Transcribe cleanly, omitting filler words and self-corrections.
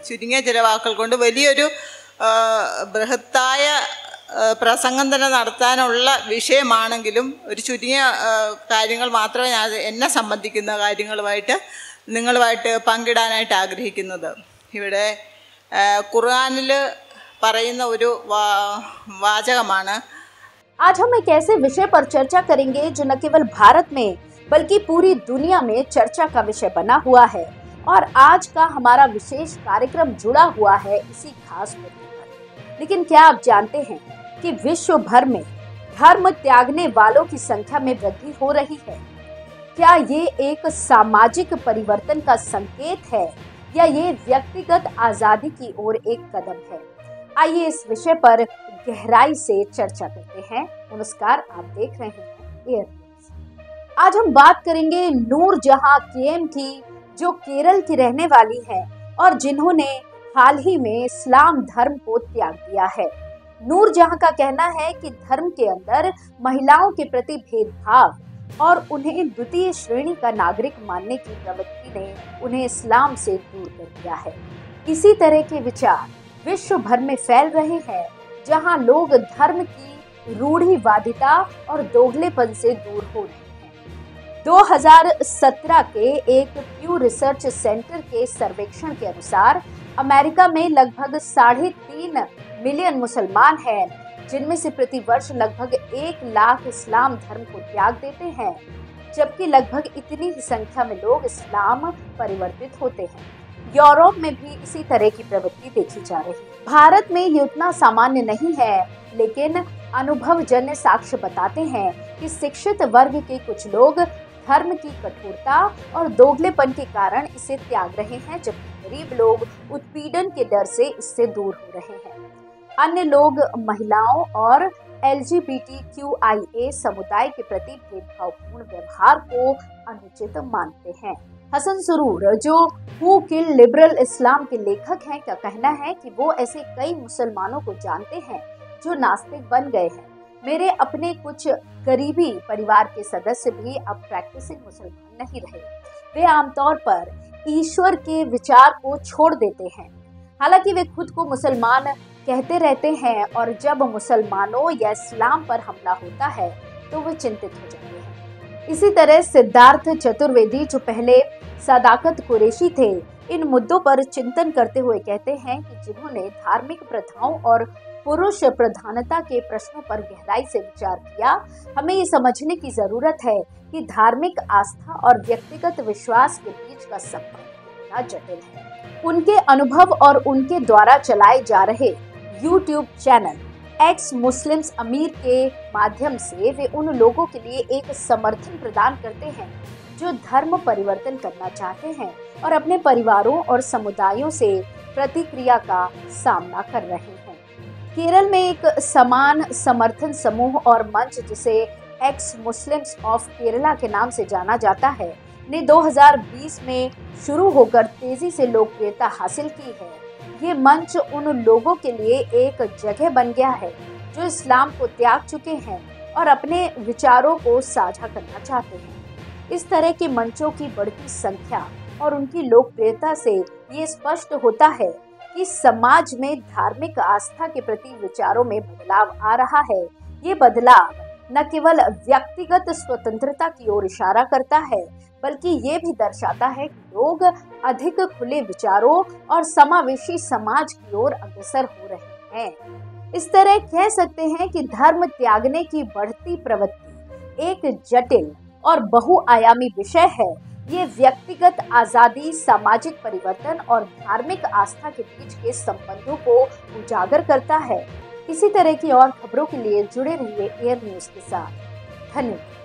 ചുരുങ്ങിയ ചില വാക്കുകൾ കൊണ്ട് വലിയൊരു ബൃഹത്തായ പ്രസംഗം തന്നെ നടത്താനുള്ള വിഷയമാണെങ്കിലും ഒരു ചുരുങ്ങിയ കാര്യങ്ങൾ മാത്രമേ ഞാൻ എന്നെ സംബന്ധിക്കുന്ന കാര്യങ്ങളുമായിട്ട് നിങ്ങളുമായിട്ട് പങ്കിടാനായിട്ട് ആഗ്രഹിക്കുന്നത്. ഇവിടെ ഖുർആനിൽ പറയുന്ന ഒരു വാചകമാണ്. आज हम एक ऐसे विषय पर चर्चा करेंगे जो न केवल भारत में बल्कि पूरी दुनिया में चर्चा का विषय बना हुआ है और आज का हमारा विशेष कार्यक्रम जुड़ा हुआ है इसी खास मुद्दे पर। लेकिन क्या आप जानते हैं कि विश्व भर में धर्म त्यागने वालों की संख्या में वृद्धि हो रही है? क्या ये एक सामाजिक परिवर्तन का संकेत है या ये व्यक्तिगत आजादी की ओर एक कदम है? आइए इस विषय पर गहराई से चर्चा करते हैं। नमस्कार, आप देख रहे हैं एयर न्यूज। आज हम बात करेंगे नूरजहां केएम की, जो केरल की रहने वाली है और जिन्होंने हाल ही में इस्लाम धर्म को त्याग दिया है। नूरजहां का कहना है कि धर्म के अंदर महिलाओं के प्रति भेदभाव और उन्हें द्वितीय श्रेणी का नागरिक मानने की प्रवृत्ति ने उन्हें इस्लाम से दूर कर दिया है। इसी तरह के विचार विश्व भर में फैल रहे हैं, जहां लोग धर्म की रूढ़िवादिता और दोगलेपन से दूर हो रहे हैं। 2017 के एक प्यू रिसर्च सेंटर के सर्वेक्षण के अनुसार अमेरिका में लगभग 3.5 मिलियन मुसलमान हैं, जिनमें से प्रतिवर्ष लगभग 1 लाख इस्लाम धर्म को त्याग देते हैं, जबकि लगभग इतनी ही संख्या में लोग इस्लाम परिवर्तित होते हैं। यूरोप में भी इसी तरह की प्रवृत्ति देखी जा रही है। भारत में ये उतना सामान्य नहीं है, लेकिन अनुभवजन्य साक्ष्य बताते हैं कि शिक्षित वर्ग के कुछ लोग धर्म की कठोरता और दोगलेपन के कारण इसे त्याग रहे हैं, जबकि गरीब लोग उत्पीड़न के डर से इससे दूर हो रहे हैं। अन्य लोग महिलाओं और LGBTQIA समुदाय के प्रति भेदभावपूर्ण व्यवहार को अनुचित मानते हैं। हसन सुरूर, जो हु किल लिबरल इस्लाम के लेखक हैं, का कहना है कि वो ऐसे कई मुसलमानों को जानते हैं जो नास्तिक बन गए हैं। मेरे अपने कुछ करीबी परिवार के सदस्य भी अब प्रैक्टिसिंग मुसलमान नहीं रहे। वे आमतौर पर ईश्वर के विचार को छोड़ देते हैं, हालांकि वे खुद को मुसलमान कहते रहते हैं, और जब मुसलमानों या इस्लाम पर हमला होता है तो वे चिंतित हो जाते हैं। इसी तरह सिद्धार्थ चतुर्वेदी, जो पहले सदाकत कुरैशी थे, इन मुद्दों पर चिंतन करते हुए कहते हैं कि जिन्होंने धार्मिक प्रथाओं और पुरुष प्रधानता के प्रश्नों पर गहराई से विचार किया, हमें ये समझने की जरूरत है कि धार्मिक आस्था और व्यक्तिगत विश्वास के बीच का संबंध कितना जटिल है। उनके अनुभव और उनके द्वारा चलाए जा रहे YouTube चैनल एक्स मुस्लिम्स अमीर के माध्यम से वे उन लोगों के लिए एक समर्थन प्रदान करते हैं जो धर्म परिवर्तन करना चाहते हैं और अपने परिवारों और समुदायों से प्रतिक्रिया का सामना कर रहे हैं। केरल में एक समान समर्थन समूह और मंच, जिसे एक्स मुस्लिम्स ऑफ केरला के नाम से जाना जाता है, ने 2020 में शुरू होकर तेजी से लोकप्रियता हासिल की है। ये मंच उन लोगों के लिए एक जगह बन गया है जो इस्लाम को त्याग चुके हैं और अपने विचारों को साझा करना चाहते हैं। इस तरह के मंचों की बढ़ती संख्या और उनकी लोकप्रियता से ये स्पष्ट होता है कि समाज में धार्मिक आस्था के प्रति विचारों में बदलाव आ रहा है। ये बदलाव न केवल व्यक्तिगत स्वतंत्रता की ओर इशारा करता है, बल्कि ये भी दर्शाता है कि लोग अधिक खुले विचारों और समावेशी समाज की ओर अग्रसर हो रहे हैं। इस तरह कह सकते हैं कि धर्म त्यागने की बढ़ती प्रवृत्ति एक जटिल और बहुआयामी विषय है। ये व्यक्तिगत आजादी, सामाजिक परिवर्तन और धार्मिक आस्था के बीच के संबंधों को उजागर करता है। इसी तरह की और खबरों के लिए जुड़े रहिए एयर न्यूज के साथ। धन्यवाद।